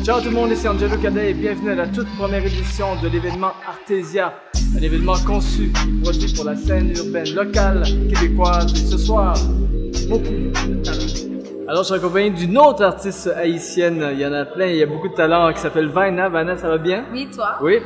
Ciao tout le monde, ici Angelo Cadet et bienvenue à la toute première édition de l'événement Artesia, un événement conçu et produit pour la scène urbaine locale québécoise et ce soir, beaucoup de talent. Alors je suis accompagné d'une autre artiste haïtienne, il y en a plein, il y a beaucoup de talent qui s'appelle Vaina. Vaina, ça va bien? Oui, toi? Oui.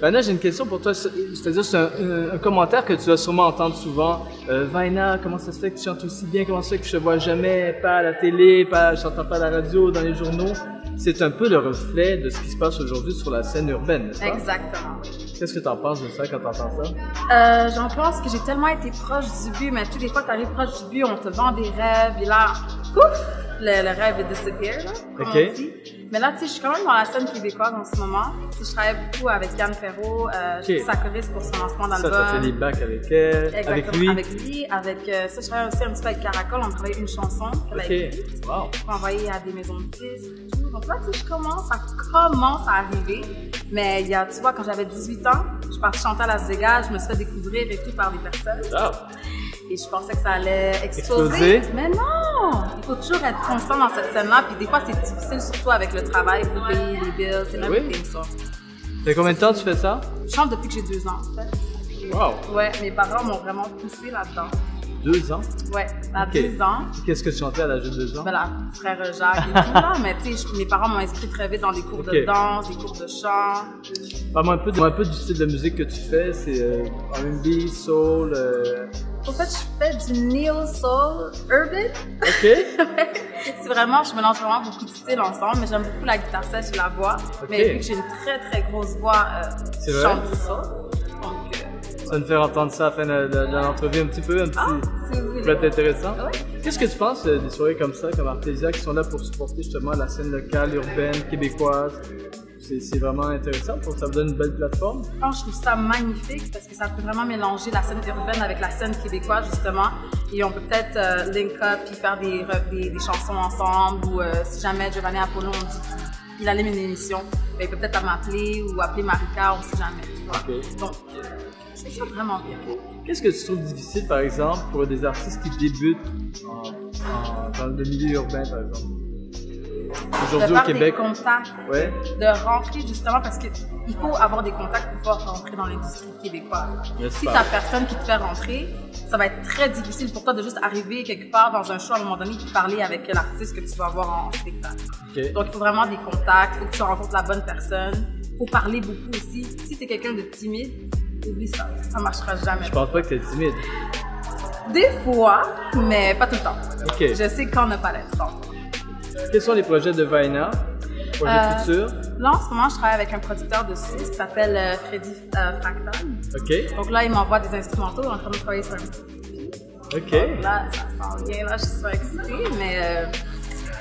Vaina, j'ai une question pour toi, c'est-à-dire c'est un commentaire que tu vas sûrement entendre souvent. Vaina, comment ça se fait que tu chantes aussi bien? Comment ça se fait que je te vois jamais, pas à la télé, je t'entends pas à la radio, dans les journaux? C'est un peu le reflet de ce qui se passe aujourd'hui sur la scène urbaine, n'est-ce pas? Exactement. Qu'est-ce que tu en penses de ça quand tu entends ça? J'en pense que j'ai tellement été proche du but, mais tu sais, des fois, tu arrives proche du but, on te vend des rêves, et là, pouf, le rêve est disappear, là, comme on dit. Mais là, tu sais, je suis quand même dans la scène québécoise en ce moment. Tu sais, je travaille beaucoup avec Yann Ferro, je suis sa choriste pour son lancement d'album. Ça, tu fait des bacs avec elle, exactement, avec lui. Avec ça, je travaille aussi un petit peu avec Caracol, on travaille une chanson qu'elle a écrite, pour envoyer à des maisons de disques et tout. Donc là, tu sais, ça commence à arriver. Mais il y a, tu vois, quand j'avais 18 ans, je suis partie chanter à Las Vegas, je me suis fait découvrir et tout par des personnes. Et je pensais que ça allait exploser. Mais non! Il faut toujours être constant dans cette scène-là. Puis des fois, c'est difficile, surtout avec le travail, pour payer les bills, c'est même comme ça. Ça fait combien de temps tu fais ça? Je chante depuis que j'ai 2 ans, en fait. Wow! Ouais, mes parents m'ont vraiment poussé là-dedans. 2 ans? Ouais, à 2 ans. Qu'est-ce que tu chantais à l'âge de 2 ans? Ben là, frère Jacques et tout là, mais tu sais, mes parents m'ont inscrit très vite dans des cours de danse, des cours de chant. Parle-moi un peu du style de musique que tu fais, c'est R&B, soul... En fait, je fais du neo soul urban. OK. C'est vraiment, je mélange vraiment beaucoup de styles ensemble, mais j'aime beaucoup la guitare sèche et la voix. Mais vu que j'ai une très très grosse voix, je chante du soul. Donc, ça va nous faire entendre ça à la fin de l'entrevue un petit peu, ça peut être intéressant. Qu'est-ce que tu penses des soirées comme ça, comme Artesia, qui sont là pour supporter justement la scène locale, urbaine, québécoise? C'est vraiment intéressant, ça vous donne une belle plateforme. Je trouve ça magnifique parce que ça peut vraiment mélanger la scène urbaine avec la scène québécoise justement. Et on peut peut-être link up puis faire des chansons ensemble ou si jamais Giovanni Apollo on dit qu'il anime une émission, ben, il peut peut-être m'appeler ou appeler Marika, on sait jamais, tu vois. Donc, je trouve ça vraiment bien. Qu'est-ce que tu trouves difficile par exemple pour des artistes qui débutent dans le milieu urbain par exemple? Aujourd'hui au Québec, des contacts, de rentrer justement parce qu'il faut avoir des contacts pour pouvoir rentrer dans l'industrie québécoise. Si tu n'as personne qui te fait rentrer, ça va être très difficile pour toi de juste arriver quelque part dans un show à un moment donné et parler avec l'artiste que tu vas voir en spectacle. Donc il faut vraiment des contacts, il faut que tu rencontres la bonne personne, il faut parler beaucoup aussi. Si tu es quelqu'un de timide, oublie ça, ça ne marchera jamais. Je pense pas que tu es timide. Des fois, mais pas tout le temps. Je sais quand ne pas l'être. Quels sont les projets de Vaina, projets futurs? Là, en ce moment, je travaille avec un producteur de Suisse qui s'appelle Freddy Fractal. Donc là, il m'envoie des instrumentaux, en train de travailler sur un petit. Donc là, ça sent bien, là, je suis excitée, mais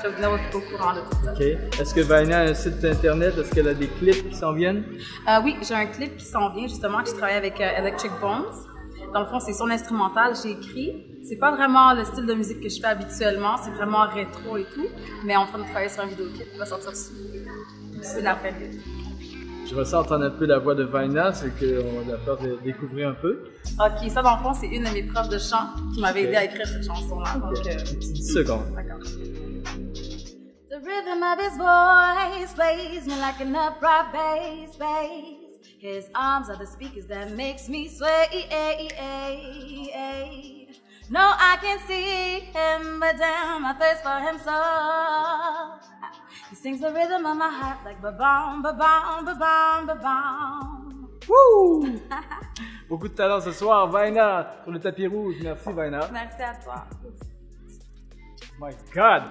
je vais venir au courant de tout ça. Est-ce que Vaina a un site internet? Est-ce qu'elle a des clips qui s'en viennent? Oui, j'ai un clip qui s'en vient, justement, que je travaille avec Electric Bones. Dans le fond, c'est son instrumental, j'ai écrit. C'est pas vraiment le style de musique que je fais habituellement, c'est vraiment rétro et tout. Mais on est en train de travailler sur un vidéoclip qui va sortir c'est la période. Je vais entendre un peu la voix de Vaina, c'est qu'on va la faire découvrir un peu. Ok, ça dans le fond, c'est une de mes profs de chant qui m'avait aidé à écrire cette chanson-là. Donc, 10 secondes. D'accord. The rhythm of his voice plays me like an upright bass. His arms are the speakers that makes me sway. No, I can see him, but damn, I thirst for him so. He sings the rhythm of my heart like ba-bam, ba-bam, ba-bam, ba-bam. Wouh! Beaucoup de talent ce soir, Vaina, sur le tapis rouge. Merci, Vaina. Merci à toi. My God!